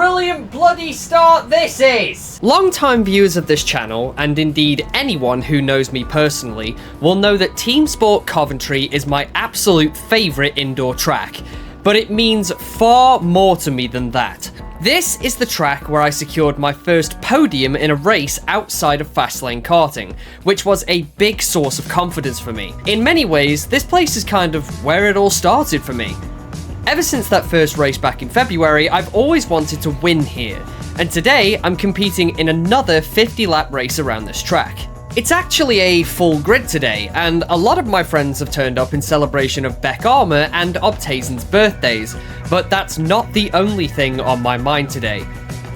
brilliant bloody start this is! Long-time viewers of this channel, and indeed anyone who knows me personally, will know that TeamSport Coventry is my absolute favourite indoor track. But it means far more to me than that. This is the track where I secured my first podium in a race outside of Fastlane karting, which was a big source of confidence for me. In many ways, this place is kind of where it all started for me. Ever since that first race back in February, I've always wanted to win here, and today I'm competing in another 50-lap race around this track. It's actually a full grid today, and a lot of my friends have turned up in celebration of BECKARMA and OBTAIZEN's birthdays, but that's not the only thing on my mind today.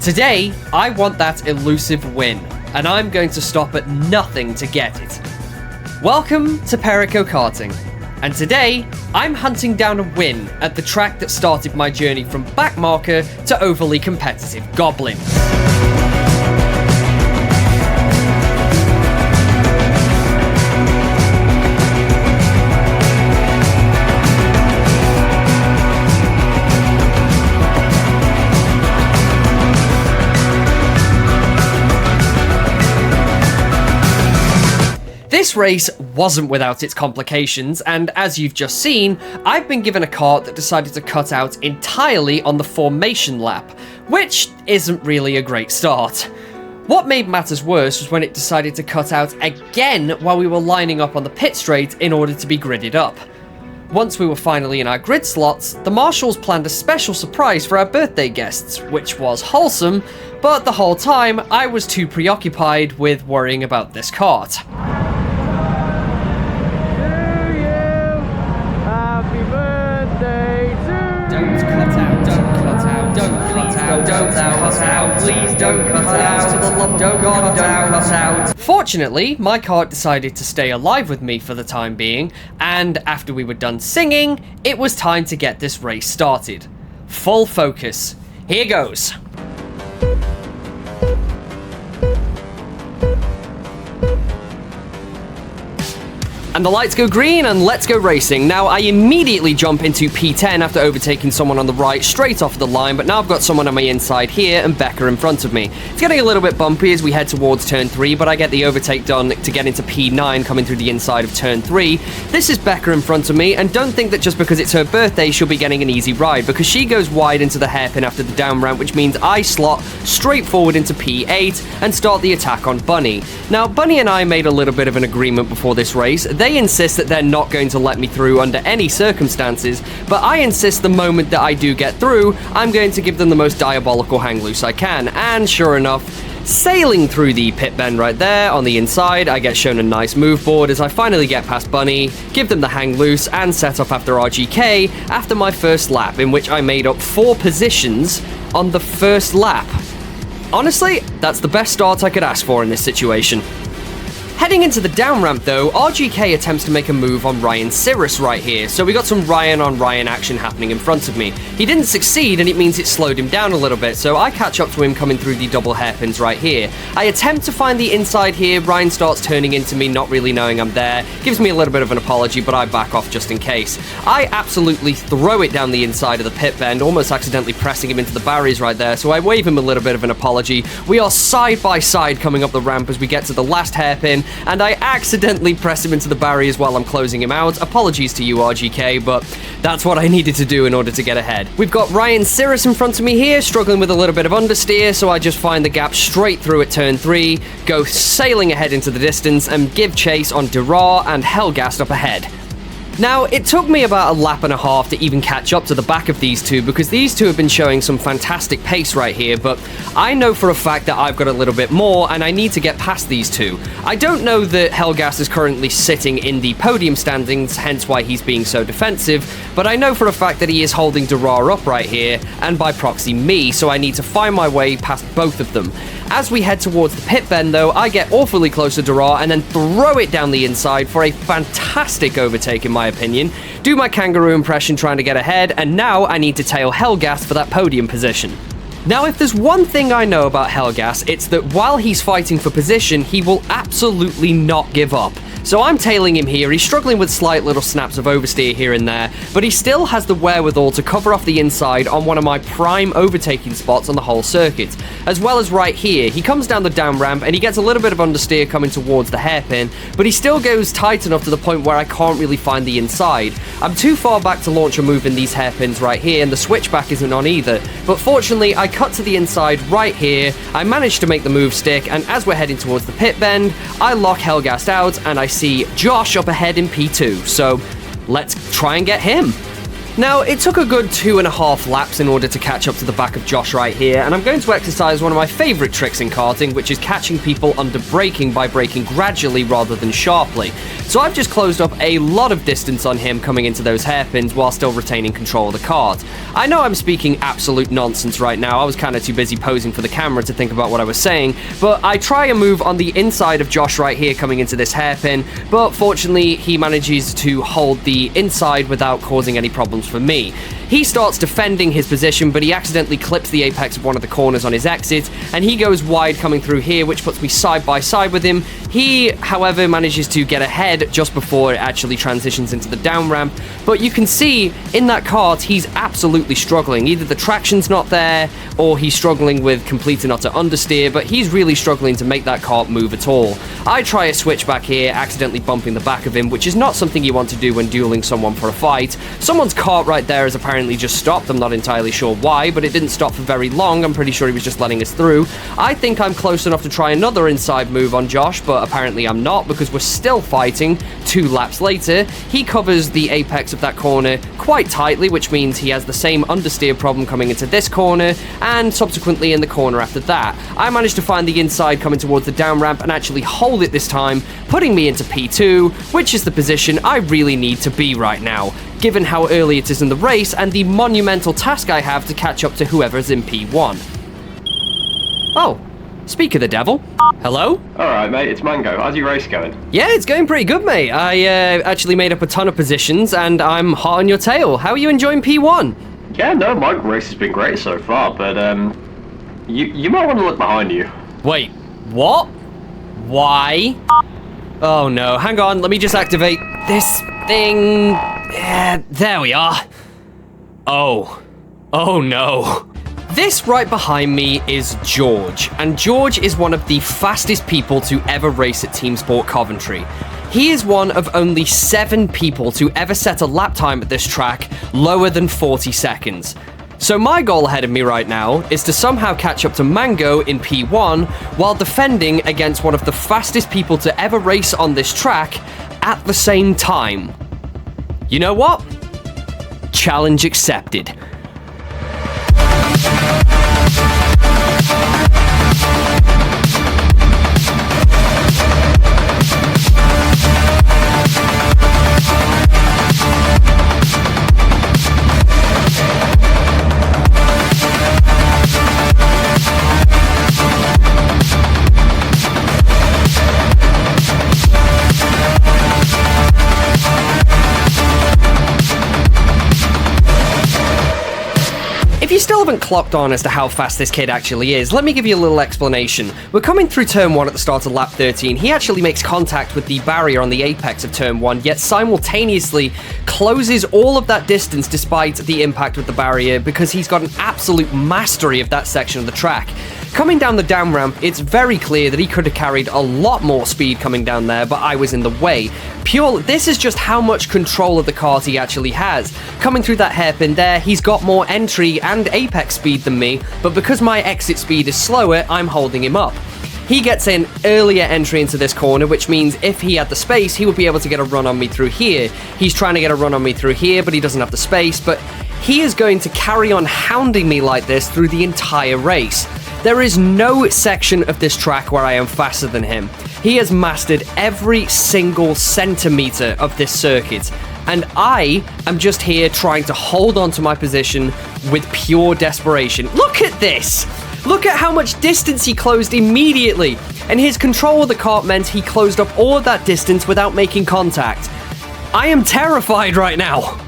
Today, I want that elusive win, and I'm going to stop at nothing to get it. Welcome to Perico Karting. And today, I'm hunting down a win at the track that started my journey from backmarker to overly competitive Goblin. This race wasn't without its complications, and as you've just seen, I've been given a kart that decided to cut out entirely on the formation lap, which isn't really a great start. What made matters worse was when it decided to cut out again while we were lining up on the pit straight in order to be gridded up. Once we were finally in our grid slots, the marshals planned a special surprise for our birthday guests, which was wholesome, but the whole time I was too preoccupied with worrying about this kart. Please don't cut out. For the love of God, don't cut out. Fortunately, my kart decided to stay alive with me for the time being, and after we were done singing, it was time to get this race started. Full focus. Here goes. And the lights go green, and let's go racing. Now, I immediately jump into P10 after overtaking someone on the right straight off the line, but now I've got someone on my inside here and Becca in front of me. It's getting a little bit bumpy as we head towards turn 3, but I get the overtake done to get into P9 coming through the inside of turn 3. This is Becca in front of me, and don't think that just because it's her birthday she'll be getting an easy ride, because she goes wide into the hairpin after the down ramp, which means I slot straight forward into P8 and start the attack on Bunny. Now, Bunny and I made a little bit of an agreement before this race. They insist that they're not going to let me through under any circumstances, but I insist the moment that I do get through, I'm going to give them the most diabolical hang loose I can, and sure enough, sailing through the pit bend right there on the inside, I get shown a nice move board as I finally get past Bunny, give them the hang loose, and set off after RGK after my first lap, in which I made up 4 positions on the first lap. Honestly, that's the best start I could ask for in this situation. Heading into the down ramp though, RGK attempts to make a move on Ryan CIRRUS right here, so we got some Ryan on Ryan action happening in front of me. He didn't succeed, and it means it slowed him down a little bit, so I catch up to him coming through the double hairpins right here. I attempt to find the inside here, Ryan starts turning into me, not really knowing I'm there, gives me a little bit of an apology, but I back off just in case. I absolutely throw it down the inside of the pit bend, almost accidentally pressing him into the barriers right there, so I wave him a little bit of an apology. We are side by side coming up the ramp as we get to the last hairpin, and I accidentally press him into the barriers while I'm closing him out. Apologies to you, RGK, but that's what I needed to do in order to get ahead. We've got Ryan CIRRUS in front of me here, struggling with a little bit of understeer, so I just find the gap straight through at turn 3, go sailing ahead into the distance, and give chase on Dural and Hellgast up ahead. Now, it took me about a lap and a half to even catch up to the back of these two, because these two have been showing some fantastic pace right here, but I know for a fact that I've got a little bit more, and I need to get past these two. I don't know that Hellgast is currently sitting in the podium standings, hence why he's being so defensive, but I know for a fact that he is holding Durar up right here, and by proxy me, so I need to find my way past both of them. As we head towards the pit bend though, I get awfully close to Durar and then throw it down the inside for a fantastic overtake in my opinion. Do my kangaroo impression trying to get ahead, and now I need to tail Hellgast for that podium position. Now, if there's one thing I know about Hellgast, it's that while he's fighting for position, he will absolutely not give up. So I'm tailing him here. He's struggling with slight little snaps of oversteer here and there, but he still has the wherewithal to cover off the inside on one of my prime overtaking spots on the whole circuit, as well as right here. He comes down the down ramp and he gets a little bit of understeer coming towards the hairpin, but he still goes tight enough to the point where I can't really find the inside. I'm too far back to launch a move in these hairpins right here, and the switchback isn't on either. But fortunately, I cut to the inside right here. I managed to make the move stick, and as we're heading towards the pit bend, I lock Hellgast out, and I see Josh up ahead in P2. So let's try and get him. Now, it took a good 2.5 laps in order to catch up to the back of Josh right here, and I'm going to exercise one of my favorite tricks in karting, which is catching people under braking by braking gradually rather than sharply. So I've just closed up a lot of distance on him coming into those hairpins while still retaining control of the kart. I know I'm speaking absolute nonsense right now. I was kind of too busy posing for the camera to think about what I was saying, but I try a move on the inside of Josh right here coming into this hairpin, but fortunately he manages to hold the inside without causing any problems for me. He starts defending his position, but he accidentally clips the apex of one of the corners on his exit, and he goes wide coming through here, which puts me side by side with him. He, however, manages to get ahead just before it actually transitions into the down ramp, but you can see in that kart he's absolutely struggling. Either the traction's not there, or he's struggling with complete and utter understeer, but he's really struggling to make that kart move at all. I try a switchback here, accidentally bumping the back of him, which is not something you want to do when dueling someone for a fight. Someone's kart right there is apparently just stopped. I'm not entirely sure why, but it didn't stop for very long. I'm pretty sure he was just letting us through. I think I'm close enough to try another inside move on Josh, but apparently I'm not, because we're still fighting 2 laps later. He covers the apex of that corner quite tightly, which means he has the same understeer problem coming into this corner, and subsequently in the corner after that. I managed to find the inside coming towards the down ramp and actually hold it this time, putting me into P2, which is the position I really need to be right now, given how early it is in the race and the monumental task I have to catch up to whoever's in P1. Oh, speak of the devil. Hello? Alright, mate, it's Mango. How's your race going? Yeah, it's going pretty good, mate. I actually made up a ton of positions, and I'm hot on your tail. How are you enjoying P1? Yeah, no, my race has been great so far, but, you might want to look behind you. Wait, what? Why? Oh no, hang on, let me just activate this thing. Yeah, there we are. Oh no. This right behind me is George, and George is one of the fastest people to ever race at TeamSport Coventry. He is one of only 7 people to ever set a lap time at this track lower than 40 seconds. So my goal ahead of me right now is to somehow catch up to Mango in P1 while defending against one of the fastest people to ever race on this track at the same time. You know what? Challenge accepted. If you still haven't clocked on as to how fast this kid actually is, let me give you a little explanation. We're coming through turn 1 at the start of lap 13. He actually makes contact with the barrier on the apex of turn 1, yet simultaneously closes all of that distance despite the impact with the barrier, because he's got an absolute mastery of that section of the track. Coming down the down ramp, it's very clear that he could have carried a lot more speed coming down there, but I was in the way. This is just how much control of the kart he actually has. Coming through that hairpin there, he's got more entry and apex speed than me, but because my exit speed is slower, I'm holding him up. He gets an earlier entry into this corner, which means if he had the space, he would be able to get a run on me through here. He's trying to get a run on me through here, but he doesn't have the space, but he is going to carry on hounding me like this through the entire race. There is no section of this track where I am faster than him. He has mastered every single centimeter of this circuit, and I am just here trying to hold on to my position with pure desperation. Look at this! Look at how much distance he closed immediately, and his control of the kart meant he closed up all of that distance without making contact. I am terrified right now.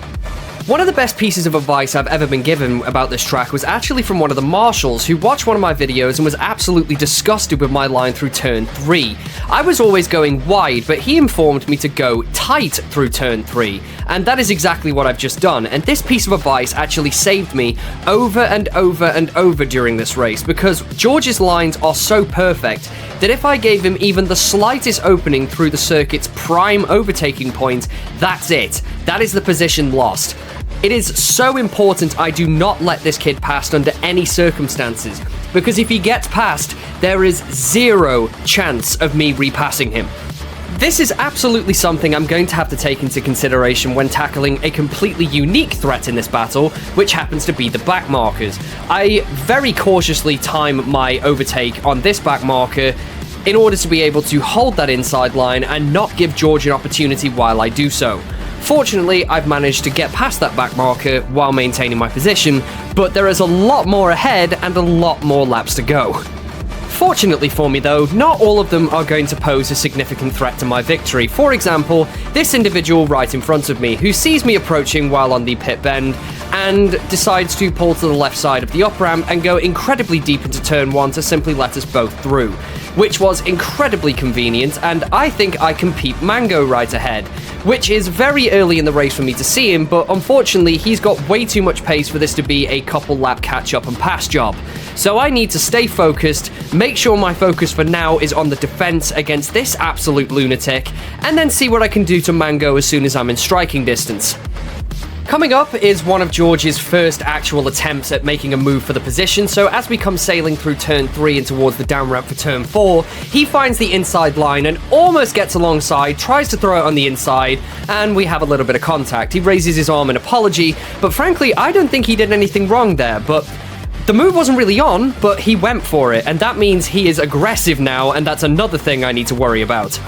One of the best pieces of advice I've ever been given about this track was actually from one of the marshals who watched one of my videos and was absolutely disgusted with my line through turn 3. I was always going wide, but he informed me to go tight through turn 3, and that is exactly what I've just done, and this piece of advice actually saved me over and over and over during this race, because George's lines are so perfect that if I gave him even the slightest opening through the circuit's prime overtaking point, that's it. That is the position lost. It is so important I do not let this kid past under any circumstances, because if he gets past, there is zero chance of me repassing him. This is absolutely something I'm going to have to take into consideration when tackling a completely unique threat in this battle, which happens to be the back markers. I very cautiously time my overtake on this back marker in order to be able to hold that inside line and not give George an opportunity while I do so. Fortunately, I've managed to get past that back marker while maintaining my position, but there is a lot more ahead and a lot more laps to go. Fortunately for me though, not all of them are going to pose a significant threat to my victory. For example, this individual right in front of me, who sees me approaching while on the pit bend, and decides to pull to the left side of the up-ramp and go incredibly deep into turn 1 to simply let us both through, which was incredibly convenient, and I think I can peep Mango right ahead, which is very early in the race for me to see him, but unfortunately he's got way too much pace for this to be a couple lap catch-up and pass job. So I need to stay focused, make sure my focus for now is on the defense against this absolute lunatic, and then see what I can do to Mango as soon as I'm in striking distance. Coming up is one of George's first actual attempts at making a move for the position, so as we come sailing through turn 3 and towards the down ramp for turn 4, he finds the inside line and almost gets alongside, tries to throw it on the inside, and we have a little bit of contact. He raises his arm in apology, but frankly, I don't think he did anything wrong there, but the move wasn't really on, but he went for it, and that means he is aggressive now, and that's another thing I need to worry about.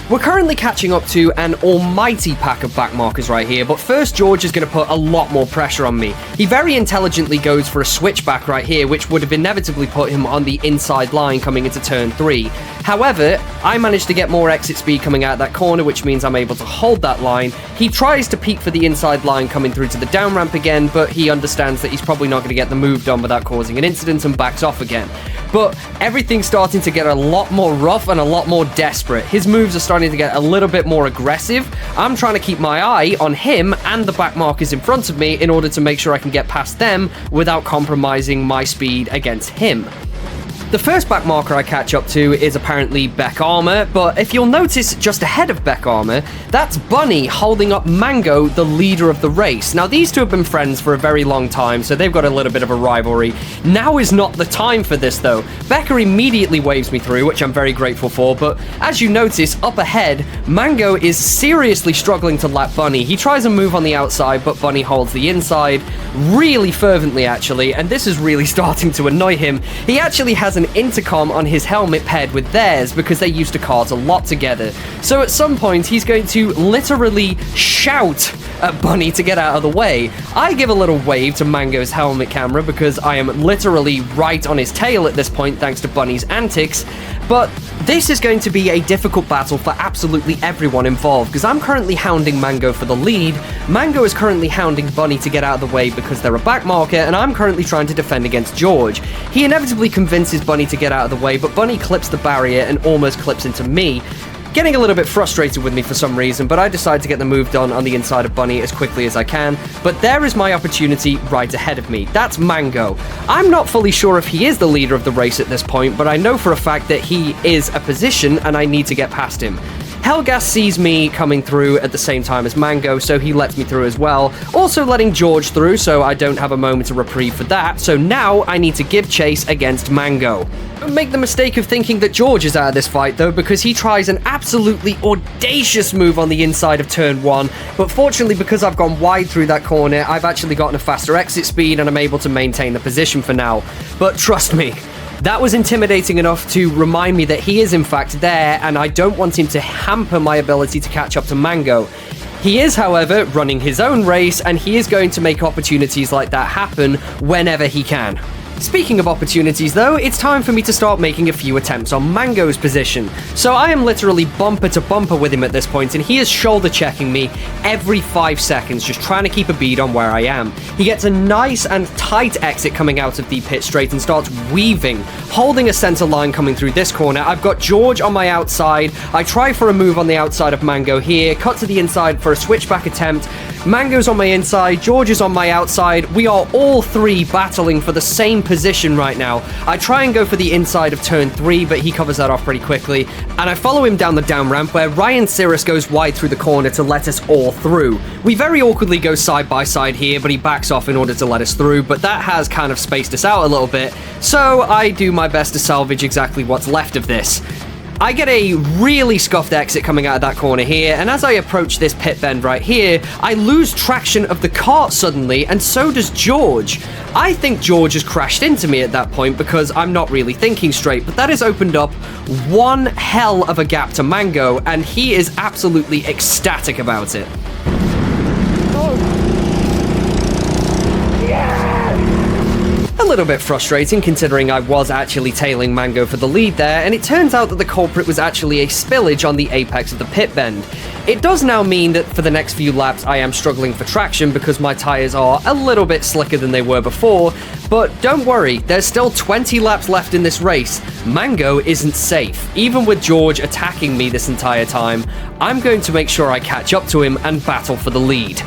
We're currently catching up to an almighty pack of back markers right here, but first George is going to put a lot more pressure on me. He very intelligently goes for a switchback right here, which would have inevitably put him on the inside line coming into turn 3. However, I managed to get more exit speed coming out that corner, which means I'm able to hold that line. He tries to peek for the inside line coming through to the down ramp again, but he understands that he's probably not going to get the move done without causing an incident and backs off again. But everything's starting to get a lot more rough and a lot more desperate. His moves are starting to get a little bit more aggressive. I'm trying to keep my eye on him and the back markers in front of me in order to make sure I can get past them without compromising my speed against him. The first back marker I catch up to is apparently BECKARMA, but if you'll notice just ahead of BECKARMA, that's Bunny holding up Mango, the leader of the race. Now, these two have been friends for a very long time, so they've got a little bit of a rivalry. Now is not the time for this, though. Becca immediately waves me through, which I'm very grateful for, but as you notice, up ahead, Mango is seriously struggling to lap Bunny. He tries a move on the outside, but Bunny holds the inside, really fervently, actually, and this is really starting to annoy him. He actually has an intercom on his helmet paired with theirs because they used to kart a lot together. So at some point, he's going to literally shout at Bunny to get out of the way. I give a little wave to Mango's helmet camera because I am literally right on his tail at this point thanks to Bunny's antics, but this is going to be a difficult battle for absolutely everyone involved because I'm currently hounding Mango for the lead, Mango is currently hounding Bunny to get out of the way because they're a back marker, and I'm currently trying to defend against George. He inevitably convinces Bunny to get out of the way, but Bunny clips the barrier and almost clips into me, getting a little bit frustrated with me for some reason, but I decide to get the move done on the inside of Bunny as quickly as I can. But there is my opportunity right ahead of me. That's Mango. I'm not fully sure if he is the leader of the race at this point, but I know for a fact that he is a position and I need to get past him. Helgas sees me coming through at the same time as Mango, so he lets me through as well, also letting George through, so I don't have a moment of reprieve for that, so now I need to give chase against Mango. Don't make the mistake of thinking that George is out of this fight, though, because he tries an absolutely audacious move on the inside of turn 1, but fortunately, because I've gone wide through that corner, I've actually gotten a faster exit speed, and I'm able to maintain the position for now. But trust me, that was intimidating enough to remind me that he is in fact there, and I don't want him to hamper my ability to catch up to Mango. He is, however, running his own race, and he is going to make opportunities like that happen whenever he can. Speaking of opportunities though, it's time for me to start making a few attempts on Mango's position. So I am literally bumper to bumper with him at this point, and he is shoulder checking me every 5 seconds, just trying to keep a bead on where I am. He gets a nice and tight exit coming out of the pit straight and starts weaving, holding a center line coming through this corner. I've got George on my outside. I try for a move on the outside of Mango here, cut to the inside for a switchback attempt. Mango's on my inside, George is on my outside. We are all three battling for the same position right now. I try and go for the inside of turn 3, but he covers that off pretty quickly, and I follow him down the down ramp where Ryan CIRRUS goes wide through the corner to let us all through. We very awkwardly go side by side here, but he backs off in order to let us through, but that has kind of spaced us out a little bit, so I do my best to salvage exactly what's left of this. I get a really scuffed exit coming out of that corner here, and as I approach this pit bend right here, I lose traction of the kart suddenly, and so does George. I think George has crashed into me at that point because I'm not really thinking straight, but that has opened up one hell of a gap to Mango, and he is absolutely ecstatic about it. A little bit frustrating considering I was actually tailing Mango for the lead there, and it turns out that the culprit was actually a spillage on the apex of the pit bend. It does now mean that for the next few laps I am struggling for traction because my tyres are a little bit slicker than they were before, but don't worry, there's still 20 laps left in this race. Mango isn't safe. Even with George attacking me this entire time, I'm going to make sure I catch up to him and battle for the lead.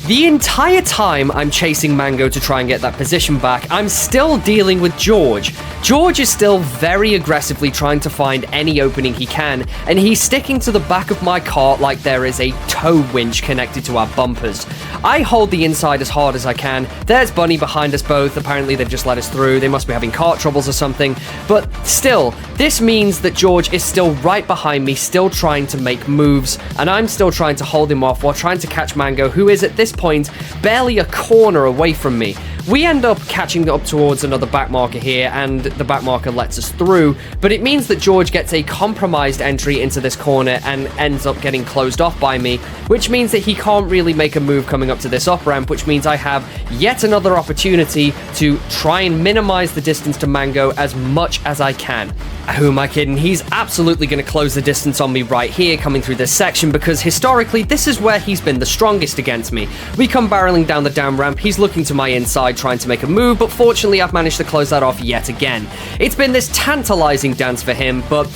The entire time I'm chasing Mango to try and get that position back, I'm still dealing with George. George is still very aggressively trying to find any opening he can, and he's sticking to the back of my kart like there is a tow winch connected to our bumpers. I hold the inside as hard as I can. There's Bunny behind us both. Apparently they've just let us through. They must be having kart troubles or something. But still, this means that George is still right behind me, still trying to make moves, and I'm still trying to hold him off while trying to catch Mango, who is at this point barely a corner away from me. We end up catching up towards another back marker here, and the back marker lets us through, but it means that George gets a compromised entry into this corner and ends up getting closed off by me, which means that he can't really make a move coming up to this up ramp, which means I have yet another opportunity to try and minimize the distance to Mango as much as I can. Who am I kidding? He's absolutely going to close the distance on me right here coming through this section because historically this is where he's been the strongest against me. We come barreling down the down ramp, he's looking to my inside trying to make a move, but fortunately I've managed to close that off yet again. It's been this tantalizing dance for him, but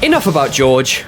enough about George.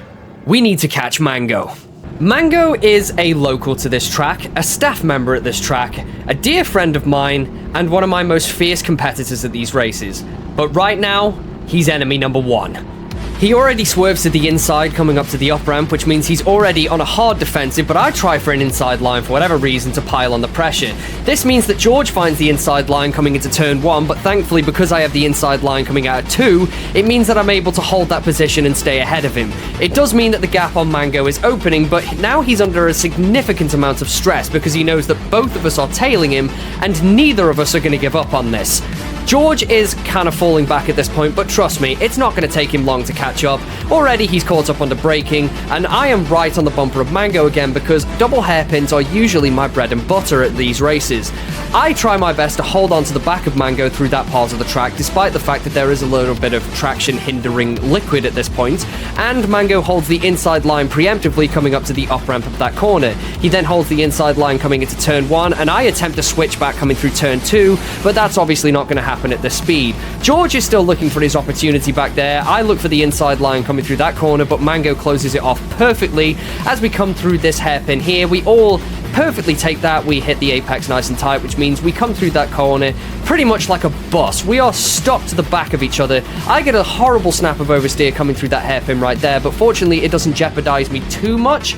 We need to catch Mango. Mango is a local to this track, a staff member at this track, a dear friend of mine, and one of my most fierce competitors at these races. But right now, he's enemy number 1. He already swerves to the inside coming up to the up ramp, which means he's already on a hard defensive, but I try for an inside line for whatever reason to pile on the pressure. This means that George finds the inside line coming into turn 1, but thankfully because I have the inside line coming out of 2, it means that I'm able to hold that position and stay ahead of him. It does mean that the gap on Mango is opening, but now he's under a significant amount of stress because he knows that both of us are tailing him and neither of us are going to give up on this. George is kind of falling back at this point, but trust me, it's not going to take him long to catch up. Already he's caught up under braking, and I am right on the bumper of Mango again because double hairpins are usually my bread and butter at these races. I try my best to hold on to the back of Mango through that part of the track, despite the fact that there is a little bit of traction hindering liquid at this point, and Mango holds the inside line preemptively coming up to the up ramp of that corner. He then holds the inside line coming into turn 1, and I attempt a switch back coming through turn 2, but that's obviously not going to happen at this speed. George is still looking for his opportunity back there. I look for the inside line coming through that corner, but Mango closes it off perfectly. As we come through this hairpin here, we all perfectly take that. We hit the apex nice and tight, which means we come through that corner pretty much like a bus. We are stuck to the back of each other. I get a horrible snap of oversteer coming through that hairpin right there, but fortunately it doesn't jeopardize me too much.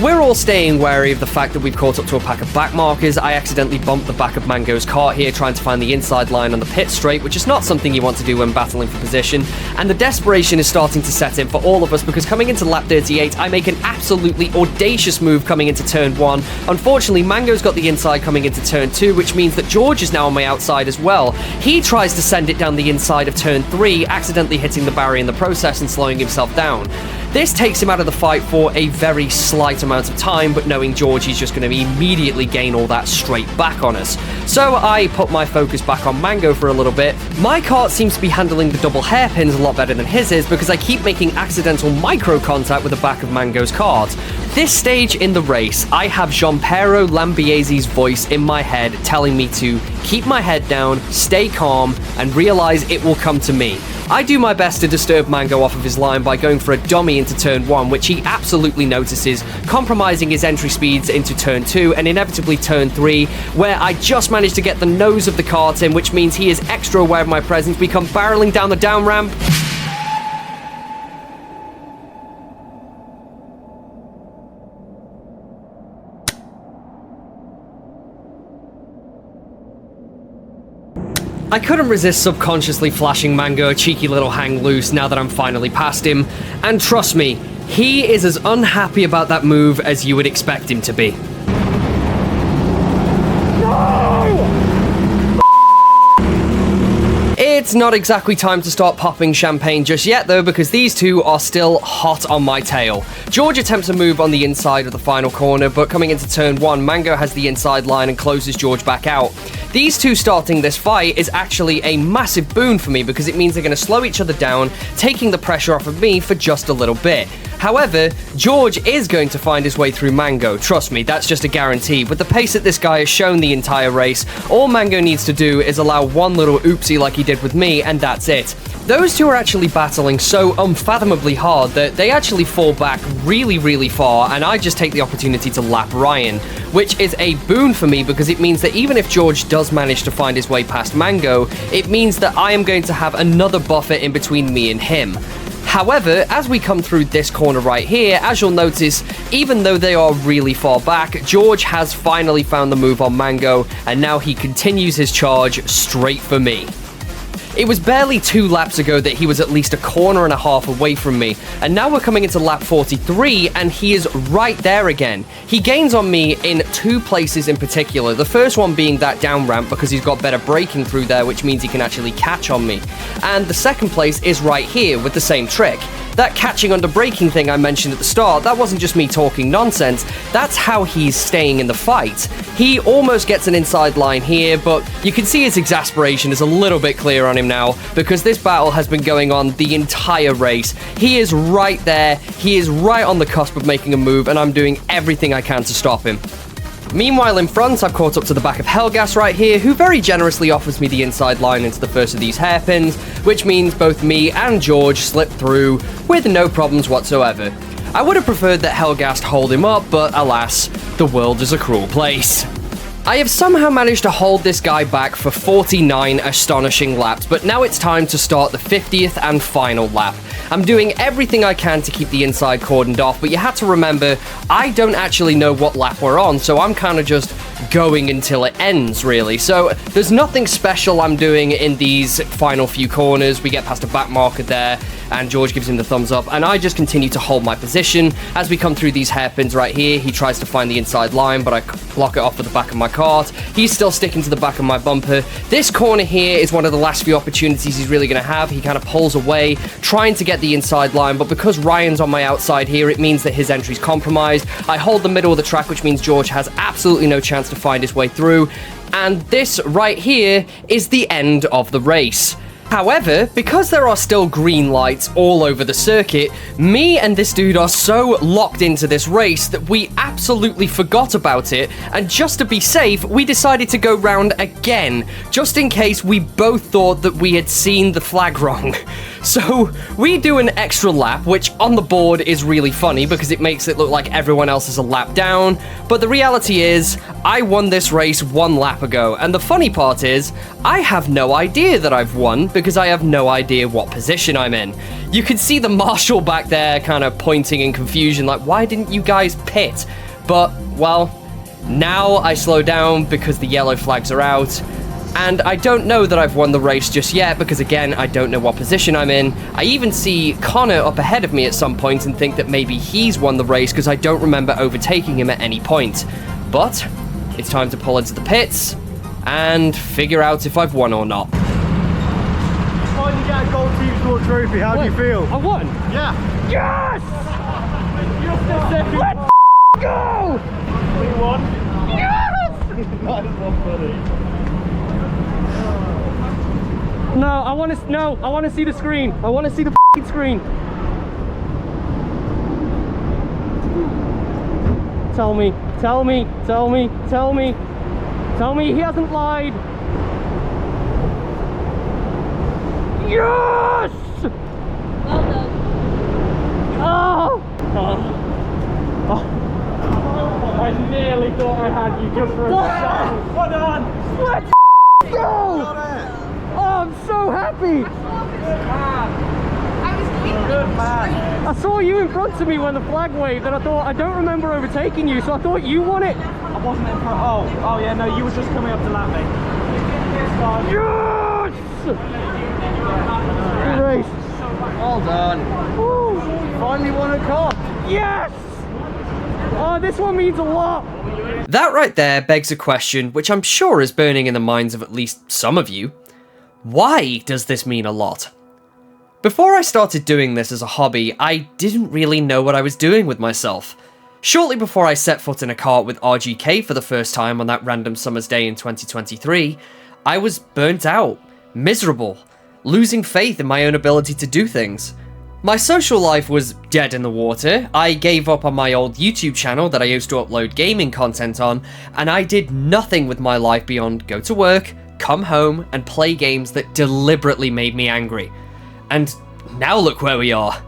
We're all staying wary of the fact that we've caught up to a pack of back markers. I accidentally bumped the back of Mango's kart here trying to find the inside line on the pit straight, which is not something you want to do when battling for position, and the desperation is starting to set in for all of us because coming into lap 38, I make an absolutely audacious move coming into turn 1. Unfortunately, Mango's got the inside coming into turn 2, which means that George is now on my outside as well. He tries to send it down the inside of turn 3, accidentally hitting the barrier in the process and slowing himself down. This takes him out of the fight for a very slight amount of time, but knowing George, he's just going to immediately gain all that straight back on us. So I put my focus back on Mango for a little bit. My kart seems to be handling the double hairpins a lot better than his is because I keep making accidental micro contact with the back of Mango's kart. This stage in the race, I have Gianpiero Lambiese's voice in my head telling me to keep my head down, stay calm, and realize it will come to me. I do my best to disturb Mango off of his line by going for a dummy into turn 1, which he absolutely notices, compromising his entry speeds into turn 2 and inevitably turn 3, where I just managed to get the nose of the kart in, which means he is extra aware of my presence. We come barreling down the down ramp. I couldn't resist subconsciously flashing Mango a cheeky little hang loose now that I'm finally past him, and trust me, he is as unhappy about that move as you would expect him to be. It's not exactly time to start popping champagne just yet though, because these two are still hot on my tail. George attempts a move on the inside of the final corner, but coming into turn 1, Mango has the inside line and closes George back out. These two starting this fight is actually a massive boon for me because it means they're going to slow each other down, taking the pressure off of me for just a little bit. However, George is going to find his way through Mango, trust me, that's just a guarantee. With the pace that this guy has shown the entire race, all Mango needs to do is allow one little oopsie like he did with me, and that's it. Those two are actually battling so unfathomably hard that they actually fall back really far, and I just take the opportunity to lap Ryan, which is a boon for me because it means that even if George does manage to find his way past Mango, it means that I am going to have another buffer in between me and him. However, as we come through this corner right here, as you'll notice, even though they are really far back, George has finally found the move on Mango, and now he continues his charge straight for me. It was barely 2 laps ago that he was at least a corner and a half away from me, and now we're coming into lap 43 and he is right there again. He gains on me in 2 places in particular, the first one being that down ramp because he's got better braking through there, which means he can actually catch on me. And the second place is right here with the same trick. That catching under braking thing I mentioned at the start, that wasn't just me talking nonsense, that's how he's staying in the fight. He almost gets an inside line here, but you can see his exasperation is a little bit clear on him now, because this battle has been going on the entire race. He is right there, he is right on the cusp of making a move, and I'm doing everything I can to stop him. Meanwhile, in front, I've caught up to the back of Helgas right here, who very generously offers me the inside line into the first of these hairpins, which means both me and George slip through with no problems whatsoever. I would have preferred that Helgas hold him up, but alas, the world is a cruel place. I have somehow managed to hold this guy back for 49 astonishing laps, but now it's time to start the 50th and final lap. I'm doing everything I can to keep the inside cordoned off, but you have to remember, I don't actually know what lap we're on, so I'm kind of just going until it ends, really. So there's nothing special I'm doing in these final few corners. We get past a back marker there, and George gives him the thumbs up, and I just continue to hold my position. As we come through these hairpins right here, he tries to find the inside line, but I block it off with the back of my kart. He's still sticking to the back of my bumper. This corner here is one of the last few opportunities he's really going to have. He kind of pulls away, trying to get the inside line, but because Ryan's on my outside here, it means that his entry's compromised. I hold the middle of the track, which means George has absolutely no chance to find his way through, and this right here is the end of the race. However, because there are still green lights all over the circuit, me and this dude are so locked into this race that we absolutely forgot about it, and just to be safe, we decided to go round again, just in case we both thought that we had seen the flag wrong. So we do an extra lap, which on the board is really funny because it makes it look like everyone else is a lap down, but the reality is, I won this race 1 lap ago, and the funny part is, I have no idea that I've won because I have no idea what position I'm in. You can see the marshal back there kind of pointing in confusion like, why didn't you guys pit? But, well, now I slow down because the yellow flags are out, and I don't know that I've won the race just yet because, again, I don't know what position I'm in. I even see Connor up ahead of me at some point and think that maybe he's won the race because I don't remember overtaking him at any point. But it's time to pull into the pits and figure out if I've won or not. Finally get a gold team TeamSport trophy. How do you feel? I won. Yeah. Yes! Let's go! We won. Yes! That is not funny. No, I want to see the screen. I want to see the screen. Tell me he hasn't lied. Yes! Well done. Oh! Oh! I nearly thought I had you just for a second. Well done. Let's go! Oh, I'm so happy. Good man. I saw you in front of me when the flag waved, and I thought, I don't remember overtaking you, so I thought you won it. I wasn't in front. Oh yeah, no, you were just coming up to lap me. Yes! Good race. Well done. Woo. Finally won a car. Yes! Oh, this one means a lot. That right there begs a question which I'm sure is burning in the minds of at least some of you. Why does this mean a lot? Before I started doing this as a hobby, I didn't really know what I was doing with myself. Shortly before I set foot in a kart with RGK for the first time on that random summer's day in 2023, I was burnt out, miserable, losing faith in my own ability to do things. My social life was dead in the water, I gave up on my old YouTube channel that I used to upload gaming content on, and I did nothing with my life beyond go to work, come home, and play games that deliberately made me angry. And now look where we are.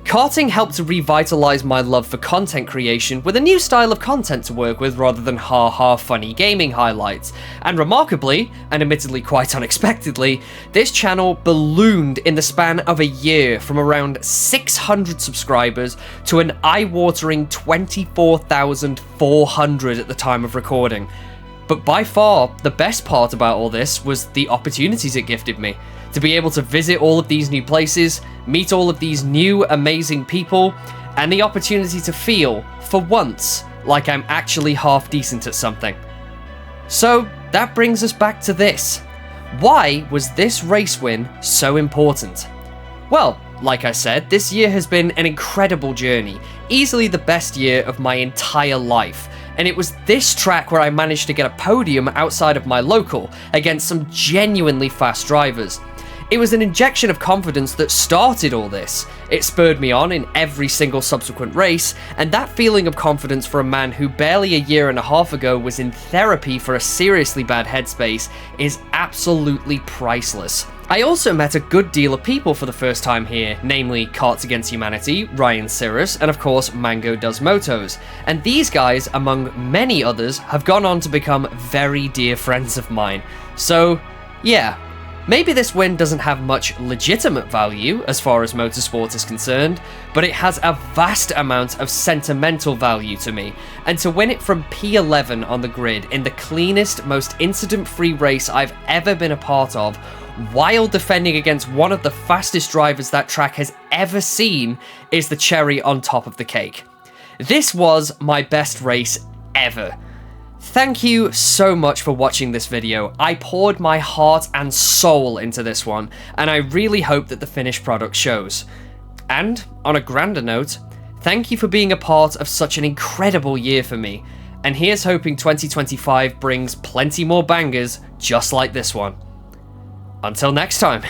Karting helped to revitalize my love for content creation with a new style of content to work with rather than ha-ha funny gaming highlights. And remarkably, and admittedly quite unexpectedly, this channel ballooned in the span of a year from around 600 subscribers to an eye-watering 24,400 at the time of recording. But by far, the best part about all this was the opportunities it gifted me. To be able to visit all of these new places, meet all of these new amazing people, and the opportunity to feel, for once, like I'm actually half decent at something. So that brings us back to this. Why was this race win so important? Well, like I said, this year has been an incredible journey, easily the best year of my entire life. And it was this track where I managed to get a podium outside of my local against some genuinely fast drivers. It was an injection of confidence that started all this. It spurred me on in every single subsequent race, and that feeling of confidence for a man who barely a year and a half ago was in therapy for a seriously bad headspace is absolutely priceless. I also met a good deal of people for the first time here, namely Karts Against Humanity, Ryan CIRRUS, and of course MANGODOESMOTOS. And these guys, among many others, have gone on to become very dear friends of mine. So, yeah. Maybe this win doesn't have much legitimate value as far as motorsport is concerned, but it has a vast amount of sentimental value to me, and to win it from P11 on the grid in the cleanest, most incident-free race I've ever been a part of, while defending against one of the fastest drivers that track has ever seen, is the cherry on top of the cake. This was my best race ever. Thank you so much for watching this video. I poured my heart and soul into this one, and I really hope that the finished product shows. And, on a grander note, thank you for being a part of such an incredible year for me, and here's hoping 2025 brings plenty more bangers just like this one. Until next time.